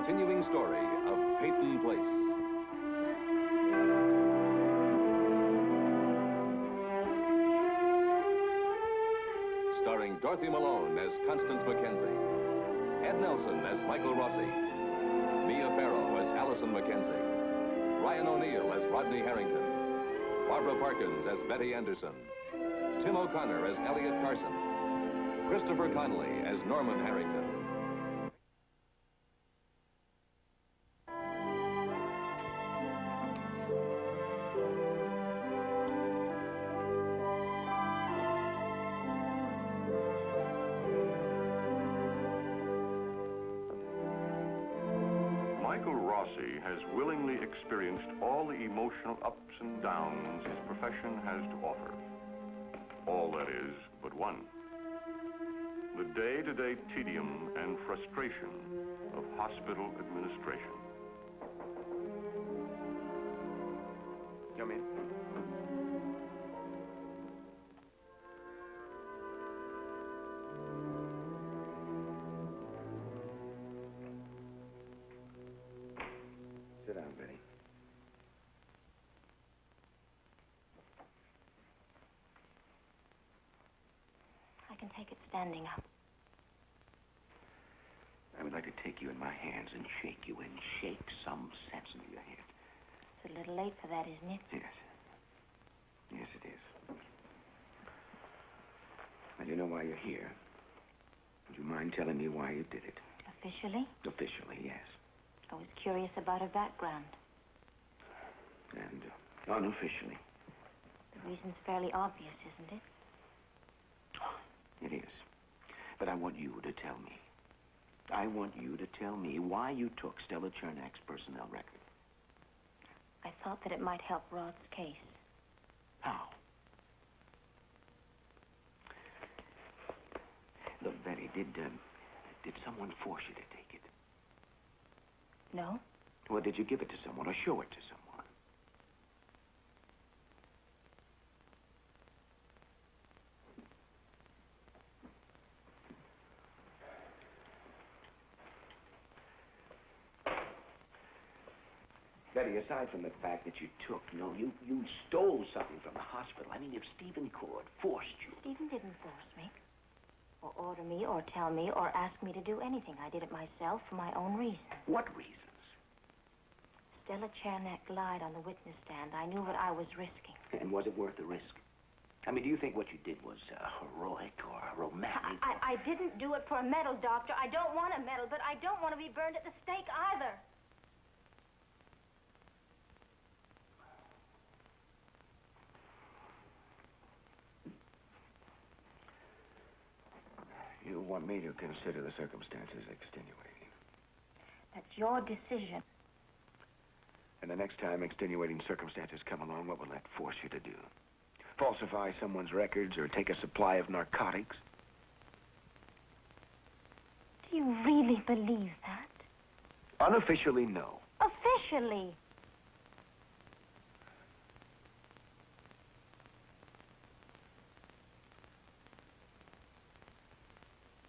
continuing story of Peyton Place. Starring Dorothy Malone as Constance Mackenzie, Ed Nelson as Michael Rossi, Mia Farrow as Allison Mackenzie, Ryan O'Neill as Rodney Harrington, Barbara Parkins as Betty Anderson, Tim O'Connor as Elliot Carson, Christopher Connolly as Norman Harrington. Michael Rossi has willingly experienced all the emotional ups and downs his profession has to offer. All that is but one. The day-to-day tedium and frustration of hospital administration. Come in. Sit down, Betty. I can take it standing up. I would like to take you in my hands and shake you and shake some sense into your head. It's a little late for that, isn't it? Yes. Yes, it is. Well, you know why you're here. Would you mind telling me why you did it? Officially? Officially, yes. I was curious about her background. And unofficially? The reason's fairly obvious, isn't it? It is. But I want you to tell me. I want you to tell me why you took Stella Chernak's personnel record. I thought that it might help Rod's case. How? Look, Betty, did someone force you to take it? No? Or did you give it to someone or show it to someone? Betty, aside from the fact that you took, you stole something from the hospital. I mean, if Stephen Cord forced you... Stephen didn't force me. Or order me, or tell me, or ask me to do anything. I did it myself for my own reasons. What reasons? Stella Chernak lied on the witness stand. I knew what I was risking. And was it worth the risk? I mean, do you think what you did was heroic or romantic? I didn't do it for a medal, Doctor. I don't want a medal, but I don't want to be burned at the stake either. You want me to consider the circumstances extenuating. That's your decision. And the next time extenuating circumstances come along, what will that force you to do? Falsify someone's records or take a supply of narcotics? Do you really believe that? Unofficially, no. Officially?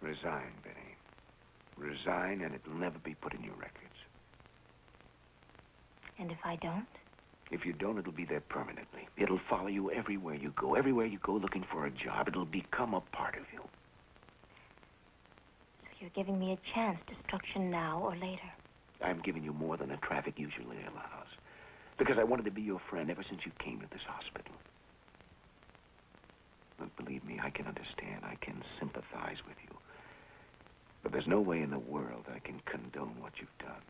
Resign, Betty. Resign, and it'll never be put in your records. And if I don't? If you don't, it'll be there permanently. It'll follow you everywhere you go. Everywhere you go looking for a job, it'll become a part of you. So you're giving me a chance, destruction now or later? I'm giving you more than the traffic usually allows. Because I wanted to be your friend ever since you came to this hospital. Look, believe me, I can understand. I can sympathize with you. But there's no way in the world I can condone what you've done.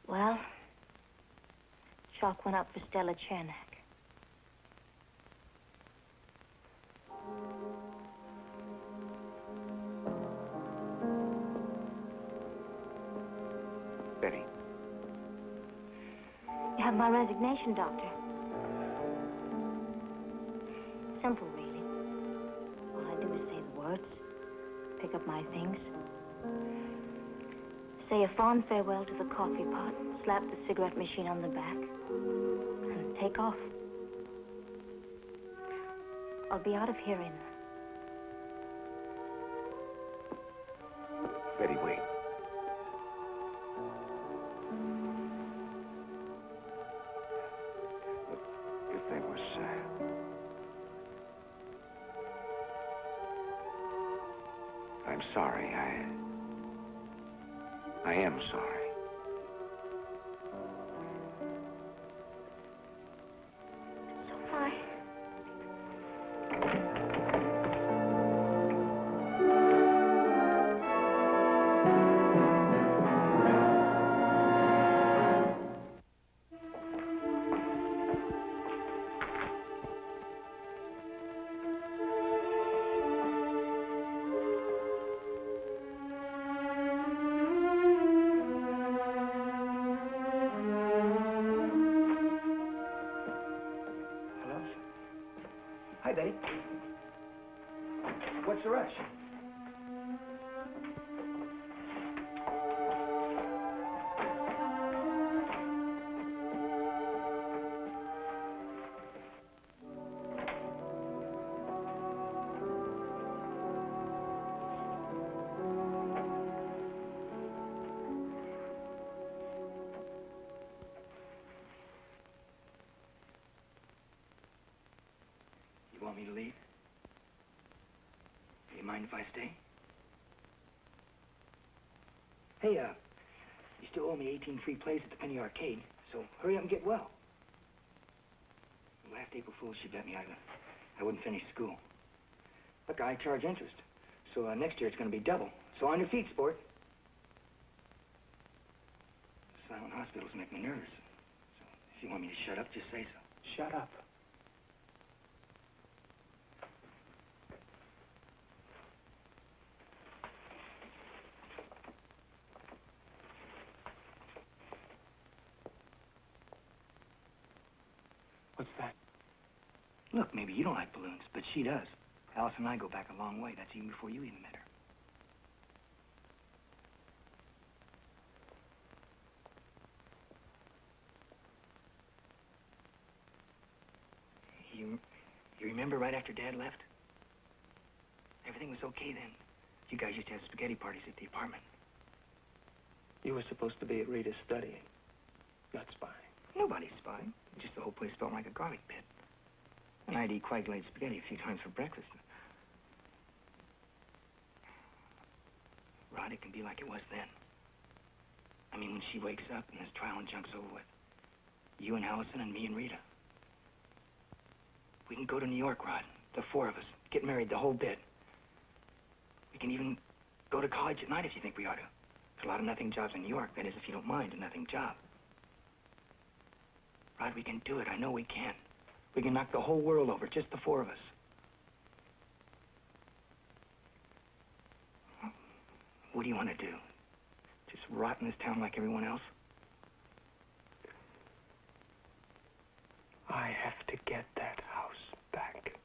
Well, chalk went up for Stella Chernak. Betty. You have my resignation, Doctor. Simple, really. All I do is say the words, pick up my things, say a fond farewell to the coffee pot, slap the cigarette machine on the back, and take off. I'll be out of here in Betty, wait. Look, if there was, I'm sorry. I am sorry. So am I. Hi, Betty. What's the rush? You want me to leave? Do you mind if I stay? Hey, you still owe me 18 free plays at the Penny Arcade, so hurry up and get well. Last April Fool's, she bet me I wouldn't finish school. Look, I charge interest, so next year it's going to be double. So on your feet, sport. Silent hospitals make me nervous. So if you want me to shut up, just say so. Shut up. What's that? Look, maybe you don't like balloons, but she does. Alice and I go back a long way. That's even before you even met her. You remember right after Dad left? Everything was okay then. You guys used to have spaghetti parties at the apartment. You were supposed to be at Rita's studying, not spying. Nobody's spying. Just the whole place felt like a garlic pit. And I'd eat coagulated spaghetti a few times for breakfast. Rod, it can be like it was then. I mean, when she wakes up and this trial and junk's over with. You and Allison and me and Rita. We can go to New York, Rod. The four of us. Get married, the whole bit. We can even go to college at night if you think we ought to. There's a lot of nothing jobs in New York. That is, if you don't mind a nothing job. Rod, we can do it. I know we can. We can knock the whole world over, just the four of us. What do you want to do? Just rot in this town like everyone else? I have to get that house back.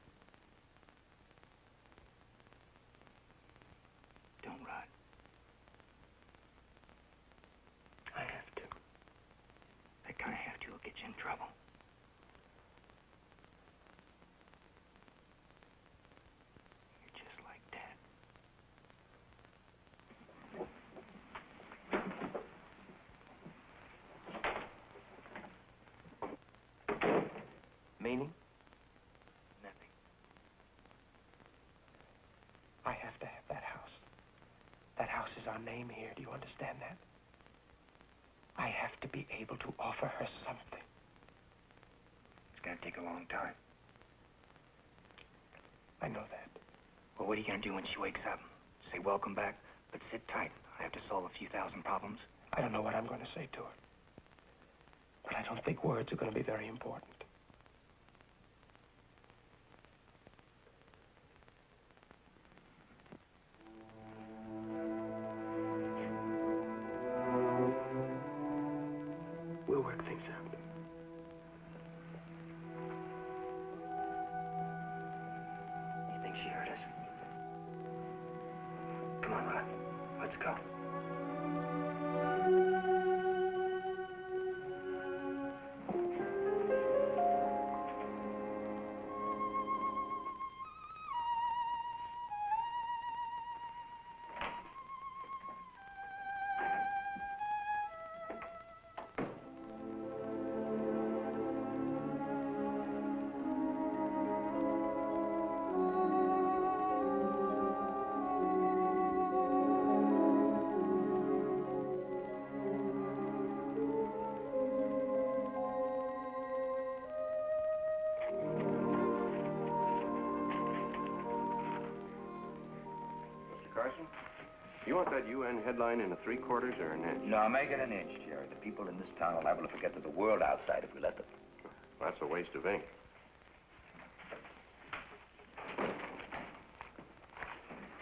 Don't, Rod. I have to. That kind of have to will get you in trouble. You're just like Dad. Meaning? Nothing. I have to have that house. That house is our name here. Do you understand that? I have to be able to offer her something. It's gonna take a long time. I know that. Well, what are you gonna do when she wakes up? Say welcome back, but sit tight. I have to solve a few thousand problems. I don't know what I'm going to say to her. But I don't think words are going to be very important. We'll work things out. You think she heard us? Come on, Rod. Let's go. Carson. You want that UN headline in a 3/4 or an inch? No, make it an inch, Jerry. The people in this town are liable to forget there's a world outside if we let them. That's a waste of ink.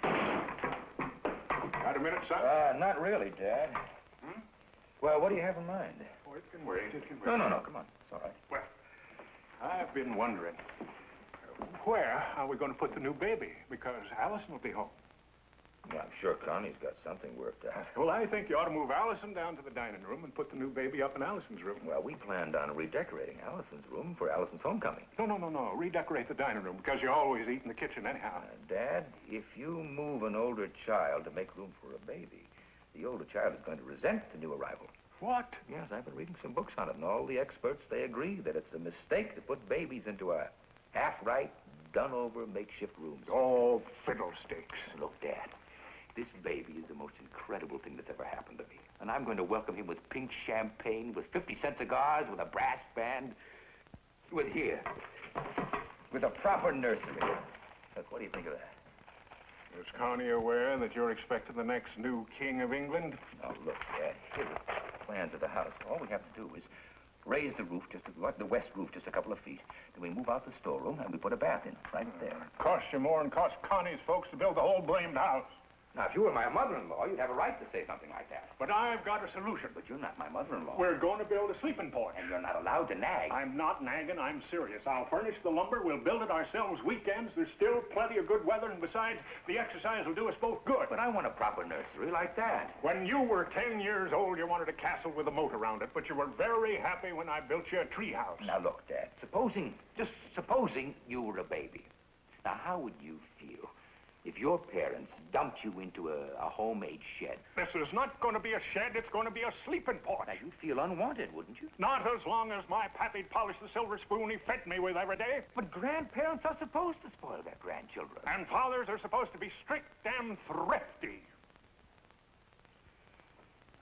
Got a minute, son? Not really, Dad. Hmm? Well, what do you have in mind? Oh, it can wait. It can wait. No, come on. It's all right. Well, I've been wondering, where are we going to put the new baby? Because Allison will be home. Well, I'm sure Connie's got something worked out. Well, I think you ought to move Allison down to the dining room and put the new baby up in Allison's room. Well, we planned on redecorating Allison's room for Allison's homecoming. No. Redecorate the dining room, because you always eat in the kitchen anyhow. Dad, if you move an older child to make room for a baby, the older child is going to resent the new arrival. What? Yes, I've been reading some books on it, and all the experts, they agree that it's a mistake to put babies into a half-right, done-over makeshift rooms. Oh, fiddlesticks. Look, Dad, this baby is the most incredible thing that's ever happened to me. And I'm going to welcome him with pink champagne, with 50-cent cigars, with a brass band, with a proper nursery. Look, what do you think of that? Is Connie aware that you're expecting the next new king of England? Oh, look, Dad, here are the plans of the house. All we have to do is raise the roof, the west roof, just a couple of feet. Then we move out the storeroom and we put a bath in, right there. Cost you more than cost Connie's folks to build the whole blamed house. Now, if you were my mother-in-law, you'd have a right to say something like that. But I've got a solution. But you're not my mother-in-law. We're going to build a sleeping porch. And you're not allowed to nag. I'm not nagging, I'm serious. I'll furnish the lumber, we'll build it ourselves weekends. There's still plenty of good weather, and besides, the exercise will do us both good. But I want a proper nursery like that. When you were 10 years old, you wanted a castle with a moat around it, but you were very happy when I built you a treehouse. Now, look, Dad, supposing you were a baby. Now, how would you feel if your parents dumped you into a homemade shed? This is not going to be a shed, it's going to be a sleeping porch. Now, you'd feel unwanted, wouldn't you? Not as long as my pappy'd polish the silver spoon he fed me with every day. But grandparents are supposed to spoil their grandchildren. And fathers are supposed to be strict and thrifty.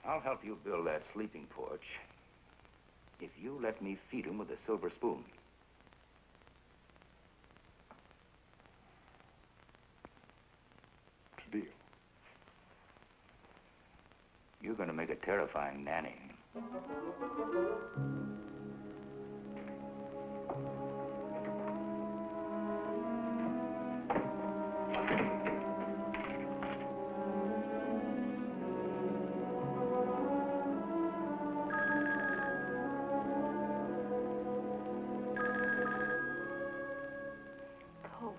I'll help you build that sleeping porch if you let me feed him with a silver spoon. Deal. You're going to make a terrifying nanny. Go away.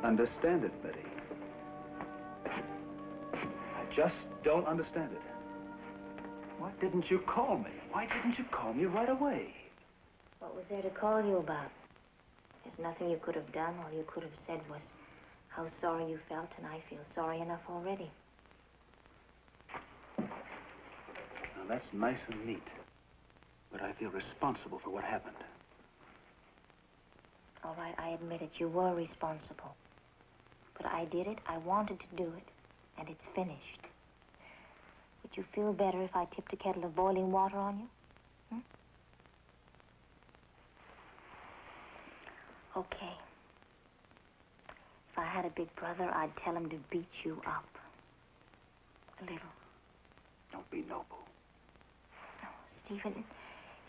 Understand it, Betty. I just don't understand it. Why didn't you call me? Why didn't you call me right away? What was there to call you about? There's nothing you could have done. All you could have said was how sorry you felt, and I feel sorry enough already. Now, that's nice and neat. But I feel responsible for what happened. All right, I admit it. You were responsible. But I did it. I wanted to do it. And it's finished. Would you feel better if I tipped a kettle of boiling water on you? Okay. If I had a big brother, I'd tell him to beat you up. A little. Don't be noble. Oh, Stephen,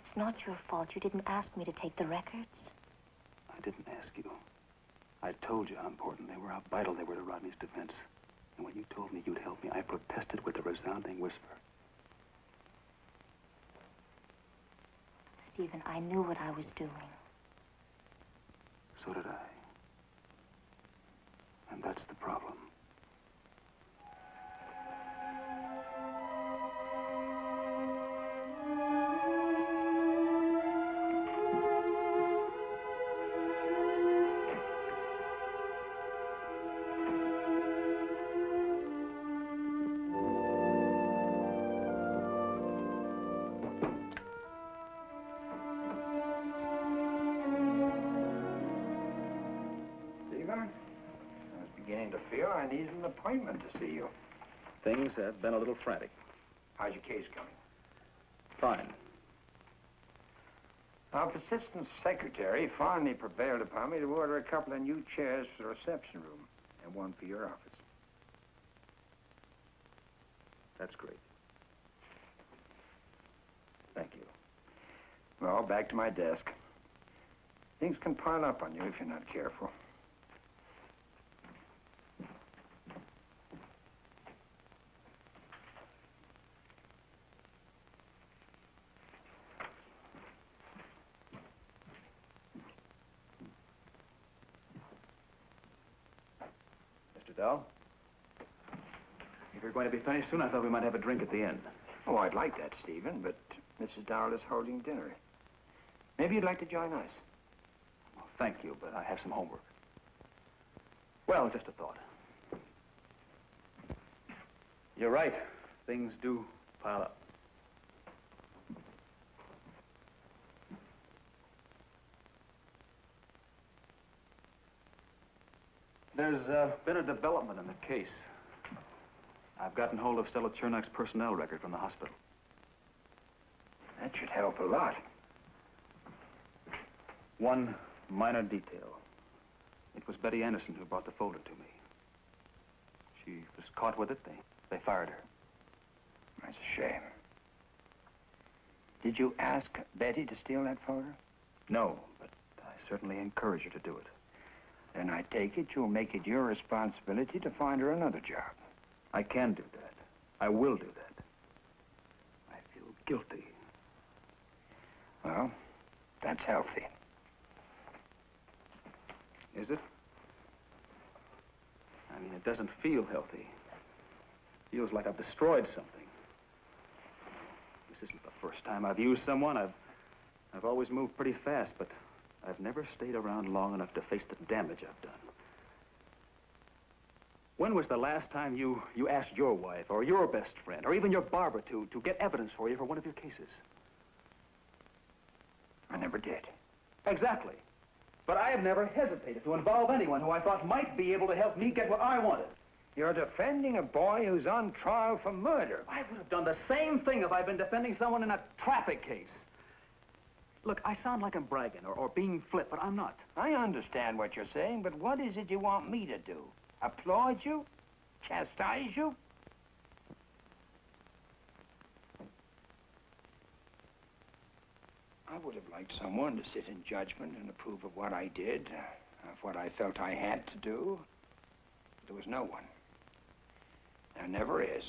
it's not your fault. You didn't ask me to take the records. I didn't ask you. I told you how important they were, how vital they were to Rodney's defense. And when you told me you'd help me, I protested with a resounding whisper. Stephen, I knew what I was doing. So did I. And that's the problem. Beginning to feel I need an appointment to see you. Things have been a little frantic. How's your case coming? Fine. Our persistent secretary finally prevailed upon me to order a couple of new chairs for the reception room and one for your office. That's great. Thank you. Well, back to my desk. Things can pile up on you if you're not careful. Mr. Dahl? If you're going to be finished soon, I thought we might have a drink at the end. Oh, I'd like that, Stephen, but Mrs. Dowell is holding dinner. Maybe you'd like to join us. Well, thank you, but I have some homework. Well, just a thought. You're right. Things do pile up. There's been a development in the case. I've gotten hold of Stella Chernak's personnel record from the hospital. That should help a lot. One minor detail. It was Betty Anderson who brought the folder to me. She was caught with it. They fired her. That's a shame. Did you ask Betty to steal that folder? No, but I certainly encourage her to do it. Then I take it you'll make it your responsibility to find her another job. I can do that. I will do that. I feel guilty. Well, that's healthy. Is it? I mean, it doesn't feel healthy. It feels like I've destroyed something. This isn't the first time I've used someone. I've always moved pretty fast, but I've never stayed around long enough to face the damage I've done. When was the last time you asked your wife or your best friend or even your barber to get evidence for you for one of your cases? I never did. Exactly. But I have never hesitated to involve anyone who I thought might be able to help me get what I wanted. You're defending a boy who's on trial for murder. I would have done the same thing if I'd been defending someone in a traffic case. Look, I sound like I'm bragging or being flip, but I'm not. I understand what you're saying, but what is it you want me to do? Applaud you? Chastise you? I would have liked someone to sit in judgment and approve of what I did, of what I felt I had to do. But there was no one. There never is.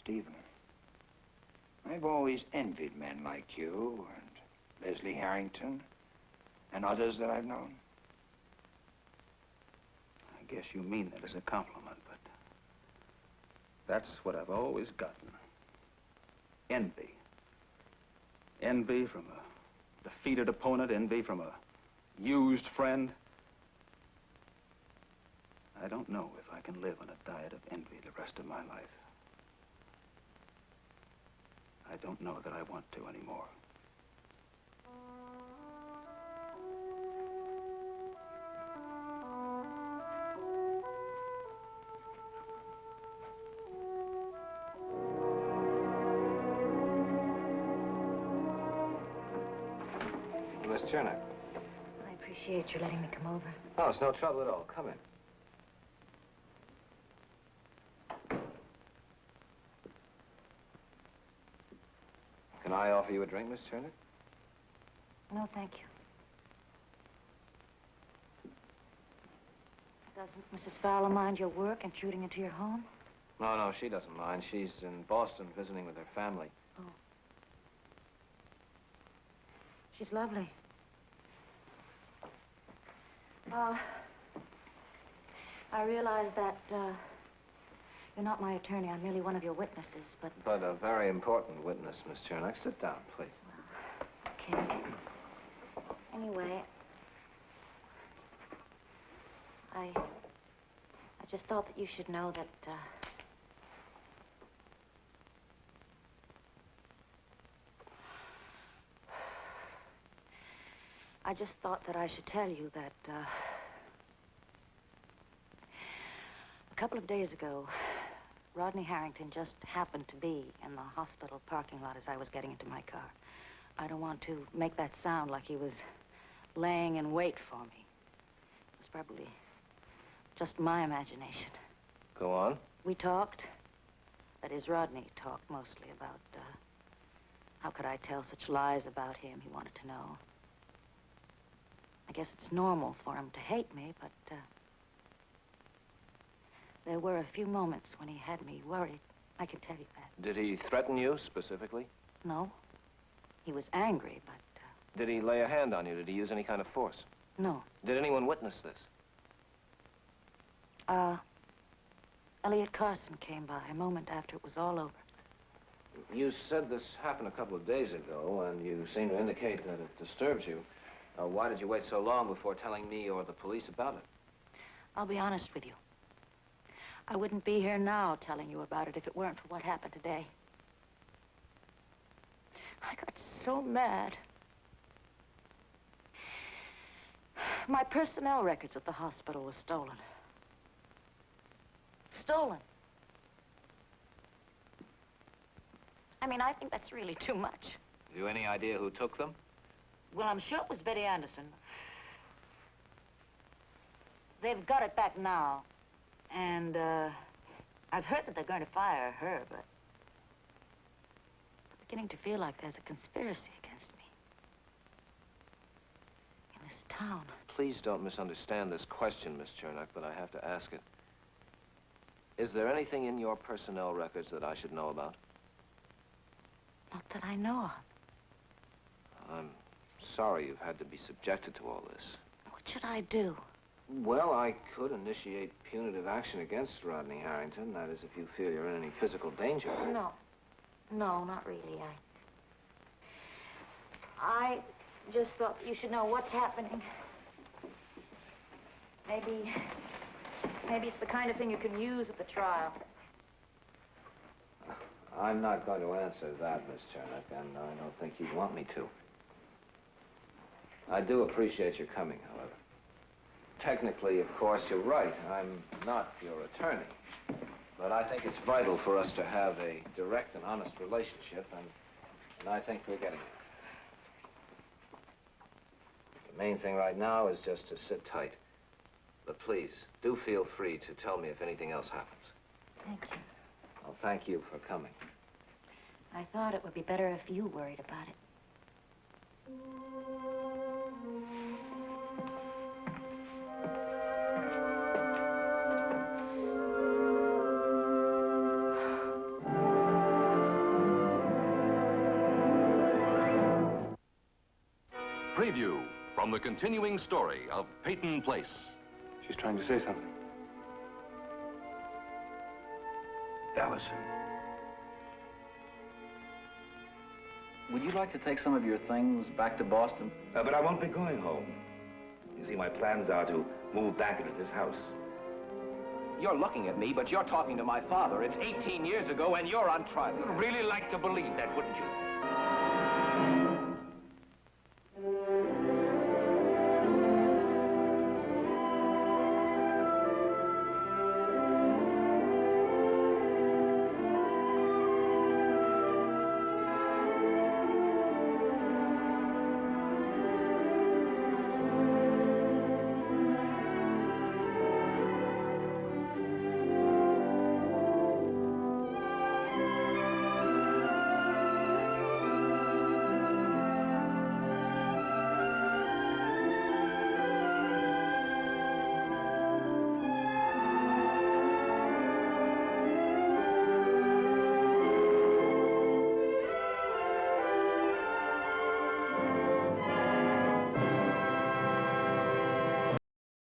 Stephen, I've always envied men like you and Leslie Harrington and others that I've known. I guess you mean that as a compliment, but that's what I've always gotten. Envy. Envy from a defeated opponent, envy from a used friend. I don't know if I can live on a diet of envy the rest of my life. I don't know that I want to anymore. Miss Chernak. I appreciate you letting me come over. Oh, it's no trouble at all. Come in. Can I offer you a drink, Miss Chernak? No, thank you. Doesn't Mrs. Fowler mind your work intruding into your home? No, she doesn't mind. She's in Boston visiting with her family. Oh. She's lovely. I realize that, you're not my attorney. I'm merely one of your witnesses, but... But a very important witness, Miss Chernak. Sit down, please. Okay. Anyway, I just thought that you should know that, I just thought that I should tell you that, a couple of days ago, Rodney Harrington just happened to be in the hospital parking lot as I was getting into my car. I don't want to make that sound like he was laying in wait for me. It was probably just my imagination. Go on. We talked. That is, Rodney talked mostly about, how could I tell such lies about him he wanted to know. I guess it's normal for him to hate me, but, there were a few moments when he had me worried. I can tell you that. Did he threaten you specifically? No. He was angry, but, Did he lay a hand on you? Did he use any kind of force? no. Did anyone witness this? Elliot Carson came by a moment after it was all over. You said this happened a couple of days ago, and you seem to indicate that it disturbed you. Why did you wait so long before telling me or the police about it? I'll be honest with you. I wouldn't be here now telling you about it if it weren't for what happened today. I got so mad. My personnel records at the hospital were stolen. Stolen. I mean, I think that's really too much. Have you any idea who took them? Well, I'm sure it was Betty Anderson. They've got it back now. And, I've heard that they're going to fire her, but I'm beginning to feel like there's a conspiracy against me. In this town. Please don't misunderstand this question, Miss Chernock, but I have to ask it. Is there anything in your personnel records that I should know about? Not that I know of. I'm sorry you've had to be subjected to all this. What should I do? Well, I could initiate punitive action against Rodney Harrington. That is, if you feel you're in any physical danger. No. No, not really. I just thought you should know what's happening. Maybe it's the kind of thing you can use at the trial. I'm not going to answer that, Miss Chernock, and I don't think you'd want me to. I do appreciate your coming, however. Technically, of course, you're right. I'm not your attorney. But I think it's vital for us to have a direct and honest relationship, and I think we're getting it. The main thing right now is just to sit tight. But please, do feel free to tell me if anything else happens. Thank you. Well, thank you for coming. I thought it would be better if you worried about it. Preview from the continuing story of Peyton Place. She's trying to say something. Allison. Would you like to take some of your things back to Boston? But I won't be going home. You see, my plans are to move back into this house. You're looking at me, but you're talking to my father. It's 18 years ago, and you're on trial. You'd really like to believe that, wouldn't you?